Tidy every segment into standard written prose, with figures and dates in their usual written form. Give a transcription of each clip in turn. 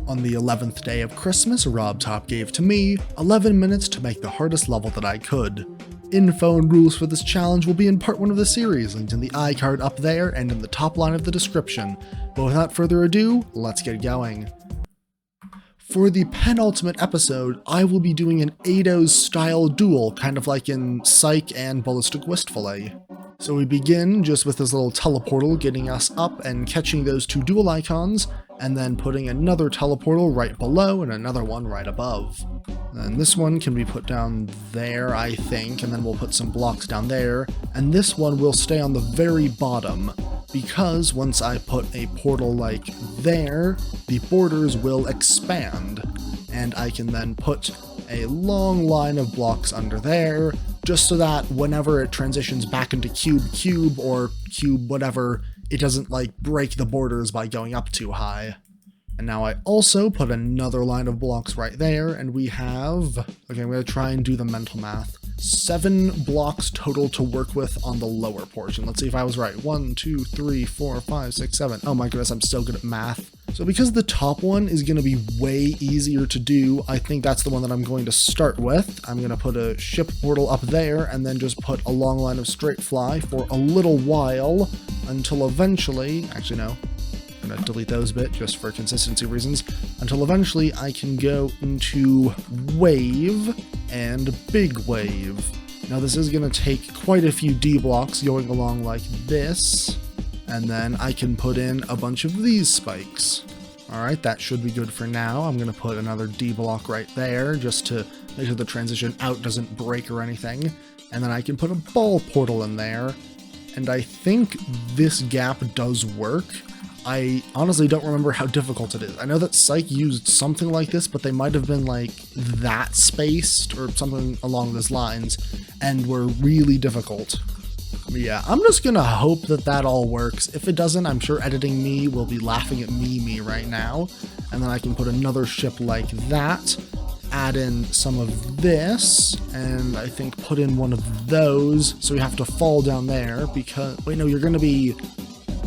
On the 11th day of Christmas, RobTop gave to me 11 minutes to make the hardest level that I could. Info and rules for this challenge will be in part 1 of the series, linked in the iCard up there and in the top line of the description. But without further ado, let's get going. For the penultimate episode, I will be doing an Eightos style duel, kind of like in Psych and Ballistic Wistfully. So we begin just with this little teleportal getting us up and catching those 2 duel icons, and then putting another teleportal right below and another one right above. And this one can be put down there, I think, and then we'll put some blocks down there, and this one will stay on the very bottom, because once I put a portal like there, the borders will expand, and I can then put a long line of blocks under there, just so that whenever it transitions back into cube or cube whatever, it doesn't like break the borders by going up too high. And now I also put another line of blocks right there, and we have, okay, I'm going to try and do the mental math. 7 blocks total to work with on the lower portion. Let's see if I was right. 1, 2, 3, 4, 5, 6, 7. Oh my goodness, I'm so good at math. So because the top one is going to be way easier to do, I think that's the one that I'm going to start with. I'm going to put a ship portal up there and then just put a long line of straight fly for a little while until eventually, actually no, I'm going to delete those bit just for consistency reasons, until eventually I can go into wave and big wave. Now this is going to take quite a few D blocks going along like this, and then I can put in a bunch of these spikes. Alright, that should be good for now. I'm going to put another D block right there just to make sure the transition out doesn't break or anything, and then I can put a ball portal in there, and I think this gap does work. I honestly don't remember how difficult it is. I know that Psych used something like this, but they might have been like that spaced or something along those lines and were really difficult. But yeah, I'm just gonna hope that that all works. If it doesn't, I'm sure editing me will be laughing at me right now. And then I can put another ship like that, add in some of this, and I think put in one of those, so you have to fall down there because, wait, no, you're gonna be,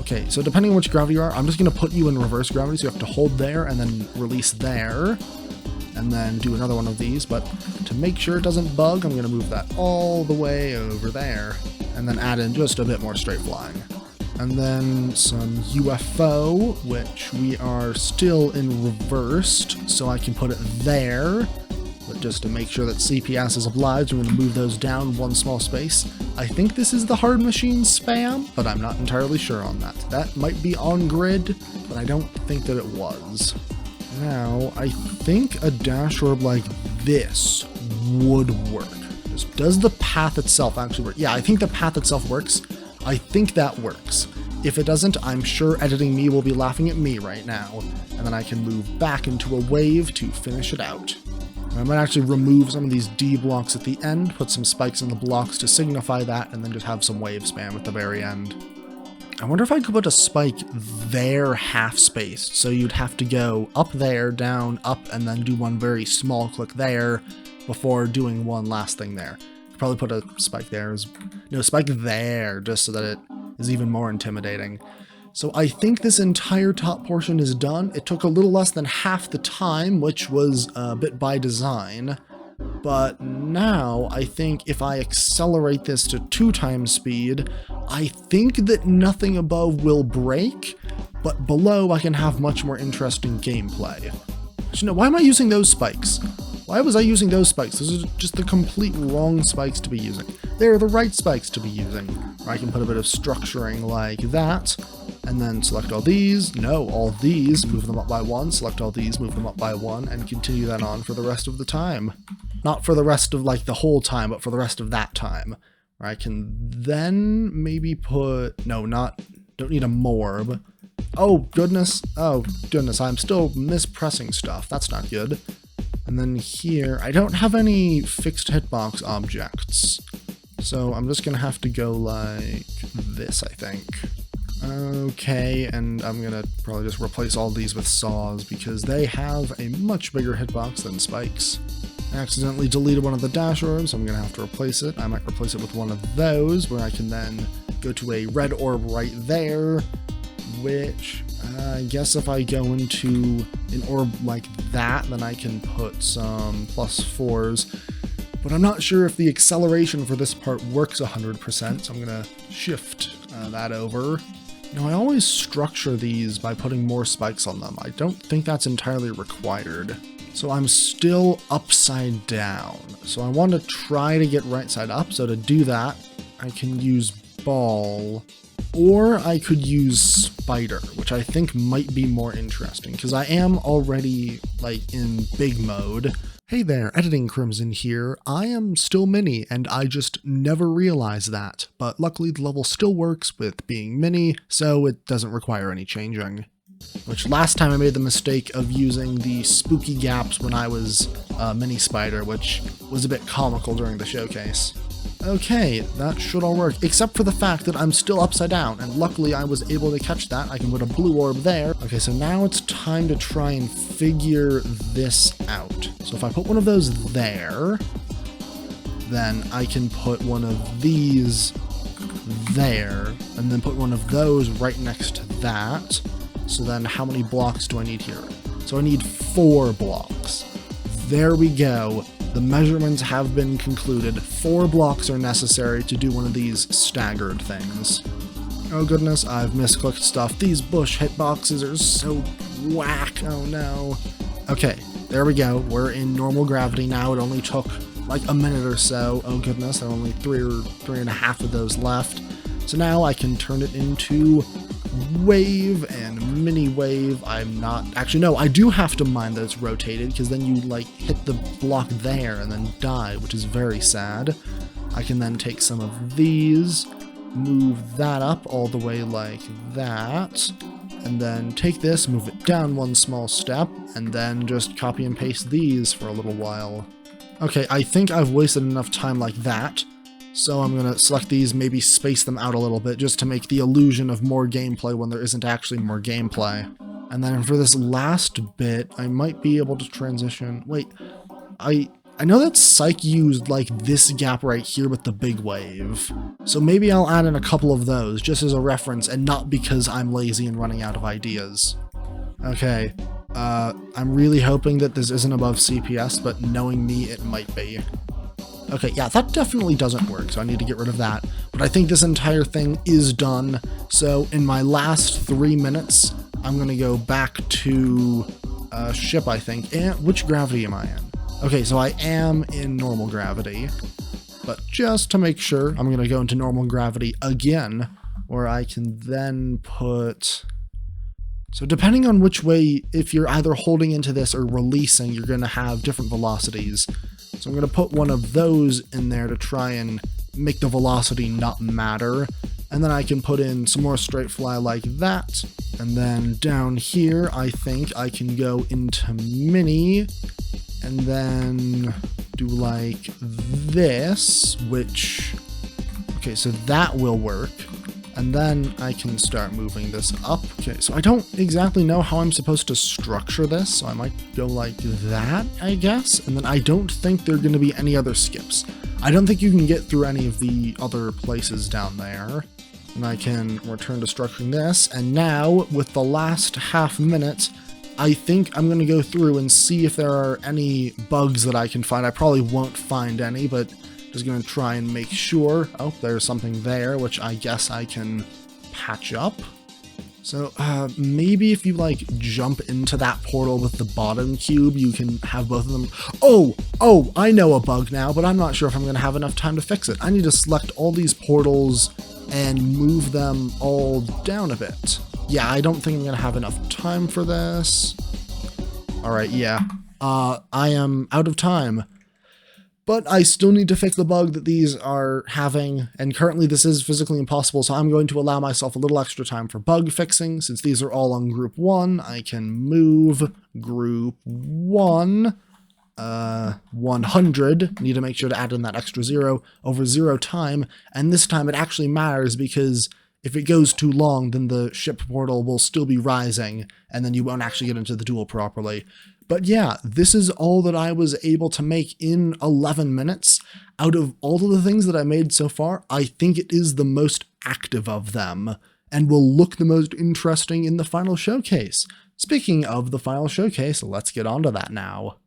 okay, so depending on which gravity you are, I'm just going to put you in reverse gravity, so you have to hold there and then release there, and then do another one of these, but to make sure it doesn't bug, I'm going to move that all the way over there, and then add in just a bit more straight flying. And then some UFO, which we are still in reversed, so I can put it there. But just to make sure that CPS is obliged, I'm going to move those down one small space. I think this is the hard machine spam, but I'm not entirely sure on that. That might be on grid, but I don't think that it was. Now, I think a dash orb like this would work. Just, does the path itself actually work? Yeah, I think the path itself works. I think that works. If it doesn't, I'm sure editing me will be laughing at me right now. And then I can move back into a wave to finish it out. I might actually remove some of these D blocks at the end, put some spikes in the blocks to signify that, and then just have some wave spam at the very end. I wonder if I could put a spike there half spaced, so you'd have to go up there, down, up, and then do one very small click there before doing one last thing there. Probably put a spike there, no, spike there, just so that it is even more intimidating. So I think this entire top portion is done. It took a little less than half the time, which was a bit by design. But now I think if I accelerate this to 2 times speed, I think that nothing above will break, but below I can have much more interesting gameplay. So no, why am I using those spikes? Why was I using those spikes? Those are just the complete wrong spikes to be using. They're the right spikes to be using. Or I can put a bit of structuring like that, and then select all these, no, all these, move them up by 1, select all these, move them up by 1, and continue that on for the rest of the time. Not for the rest of, like, the whole time, but for the rest of that time. Or I can then maybe put, no, not, don't need a morb. Oh, goodness, I'm still mispressing stuff, that's not good. And then here, I don't have any fixed hitbox objects, so I'm just gonna have to go like this, I think. Okay, and I'm gonna probably just replace all these with saws because they have a much bigger hitbox than spikes. I accidentally deleted one of the dash orbs, so I'm gonna have to replace it. I might replace it with one of those, where I can then go to a red orb right there, which I guess if I go into an orb like that, then I can put some +4s. But I'm not sure if the acceleration for this part works 100%, so I'm going to shift that over. Now, I always structure these by putting more spikes on them. I don't think that's entirely required. So I'm still upside down. So I want to try to get right side up. So to do that, I can use ball, or I could use spider, which I think might be more interesting because I am already like in big mode. Hey there, Editing Crimson here. I am still mini, and I just never realized that, but luckily the level still works with being mini, so it doesn't require any changing. Which last time I made the mistake of using the spooky gaps when I was mini spider, which was a bit comical during the showcase. Okay, that should all work, except for the fact that I'm still upside down, and luckily I was able to catch that. I can put a blue orb there. Okay, so now it's time to try and figure this out. So if I put one of those there, then I can put one of these there, and then put one of those right next to that. So then how many blocks do I need here? So I need 4 blocks. There we go. The measurements have been concluded. 4 blocks are necessary to do one of these staggered things. Oh goodness, I've misclicked stuff. These bush hitboxes are so whack. Oh no. Okay, there we go. We're in normal gravity now. It only took like a minute or so. Oh goodness, there are only 3 or 3.5 of those left. So now I can turn it into wave and mini wave. I'm not actually, no, I do have to mind that it's rotated because then you like hit the block there and then die, which is very sad. I can then take some of these, move that up all the way like that, and then take this, move it down 1 small step, and then just copy and paste these for a little while. Okay, I think I've wasted enough time like that. So I'm going to select these, maybe space them out a little bit just to make the illusion of more gameplay when there isn't actually more gameplay. And then for this last bit, I might be able to transition. Wait, I know that Psych used like this gap right here with the big wave. So maybe I'll add in a couple of those just as a reference and not because I'm lazy and running out of ideas. Okay, I'm really hoping that this isn't above CPS, but knowing me, it might be. Okay, yeah, that definitely doesn't work, so I need to get rid of that. But I think this entire thing is done. So in my last 3 minutes, I'm going to go back to ship, I think. And which gravity am I in? Okay, so I am in normal gravity. But just to make sure, I'm going to go into normal gravity again, where I can then put... So depending on which way, if you're either holding into this or releasing, you're going to have different velocities. So I'm going to put one of those in there to try and make the velocity not matter. And then I can put in some more straight fly like that. And then down here, I think I can go into mini and then do like this, which, okay, so that will work. And then I can start moving this up. Okay, so I don't exactly know how I'm supposed to structure this, so I might go like that, I guess. And then I don't think there are going to be any other skips. I don't think you can get through any of the other places down there. And I can return to structuring this. And now, with the last half minute, I think I'm going to go through and see if there are any bugs that I can find. I probably won't find any, but just going to try and make sure. Oh, there's something there, which I guess I can patch up. So maybe if you like jump into that portal with the bottom cube, you can have both of them. Oh, I know a bug now, but I'm not sure if I'm going to have enough time to fix it. I need to select all these portals and move them all down a bit. Yeah, I don't think I'm going to have enough time for this. All right, yeah. I am out of time. But I still need to fix the bug that these are having, and currently this is physically impossible, so I'm going to allow myself a little extra time for bug fixing. Since these are all on group 1, I can move group 1, 100, need to make sure to add in that extra 0, over 0 time, and this time it actually matters because if it goes too long, then the ship portal will still be rising, and then you won't actually get into the duel properly. But yeah, this is all that I was able to make in 11 minutes. Out of all of the things that I made so far, I think it is the most active of them, and will look the most interesting in the final showcase. Speaking of the final showcase, let's get on to that now.